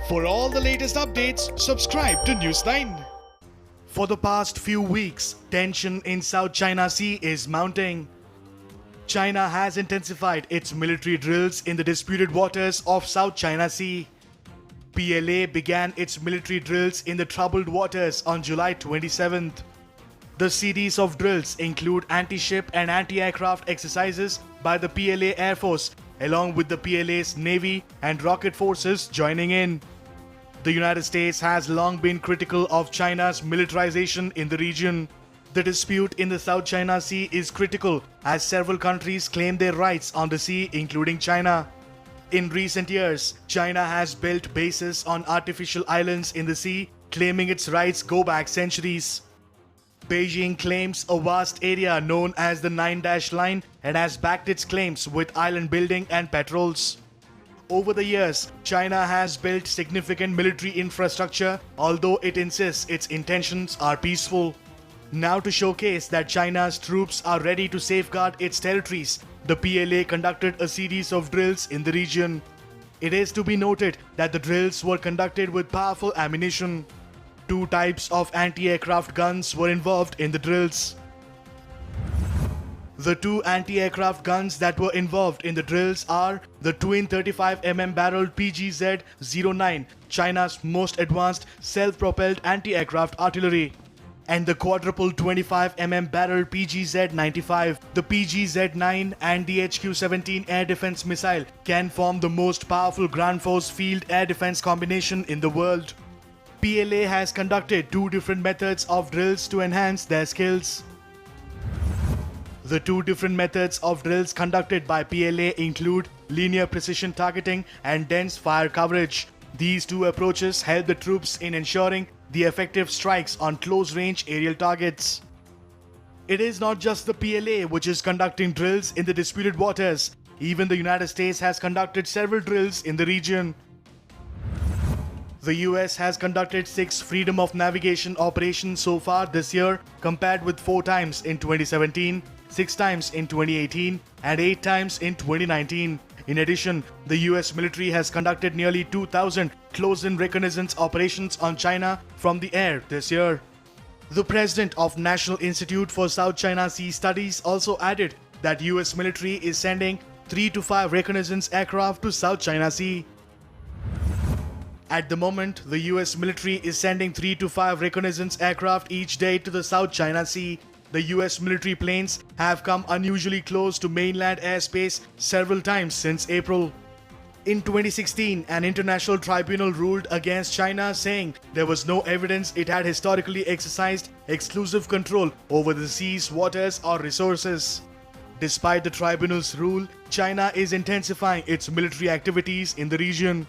For all the latest updates, subscribe to News9. For the past few weeks, tension in South China Sea is mounting. China has intensified its military drills in the disputed waters of South China Sea. PLA began its military drills in the troubled waters on July 27th. The series of drills include anti-ship and anti-aircraft exercises by the PLA Air Force, along with the PLA's Navy and rocket forces joining in. The United States has long been critical of China's militarization in the region. The dispute in the South China Sea is critical as several countries claim their rights on the sea, including China. In recent years, China has built bases on artificial islands in the sea, claiming its rights go back centuries. Beijing claims a vast area known as the Nine-Dash Line and has backed its claims with island building and patrols. Over the years, China has built significant military infrastructure, although it insists its intentions are peaceful. Now, to showcase that China's troops are ready to safeguard its territories, the PLA conducted a series of drills in the region. It is to be noted that the drills were conducted with powerful ammunition. Two types of anti-aircraft guns were involved in the drills. The two anti-aircraft guns that were involved in the drills are the twin 35mm barreled PGZ-09, China's most advanced self-propelled anti-aircraft artillery, and the quadruple 25mm barreled PGZ-95. The PGZ-9 and the HQ-17 air defense missile can form the most powerful ground force field air defense combination in the world. PLA has conducted two different methods of drills to enhance their skills. The two different methods of drills conducted by PLA include linear precision targeting and dense fire coverage. These two approaches help the troops in ensuring the effective strikes on close-range aerial targets. It is not just the PLA which is conducting drills in the disputed waters. Even the United States has conducted several drills in the region. The US has conducted 6 freedom of navigation operations so far this year, compared with 4 times in 2017, 6 times in 2018, and 8 times in 2019. In addition, the US military has conducted nearly 2,000 close-in reconnaissance operations on China from the air this year. The president of National Institute for South China Sea Studies also added that US military is sending 3 to 5 reconnaissance aircraft to South China Sea. At the moment, the US military is sending 3 to 5 reconnaissance aircraft each day to the South China Sea. The US military planes have come unusually close to mainland airspace several times since April. In 2016, an international tribunal ruled against China, saying there was no evidence it had historically exercised exclusive control over the sea's waters or resources. Despite the tribunal's rule, China is intensifying its military activities in the region.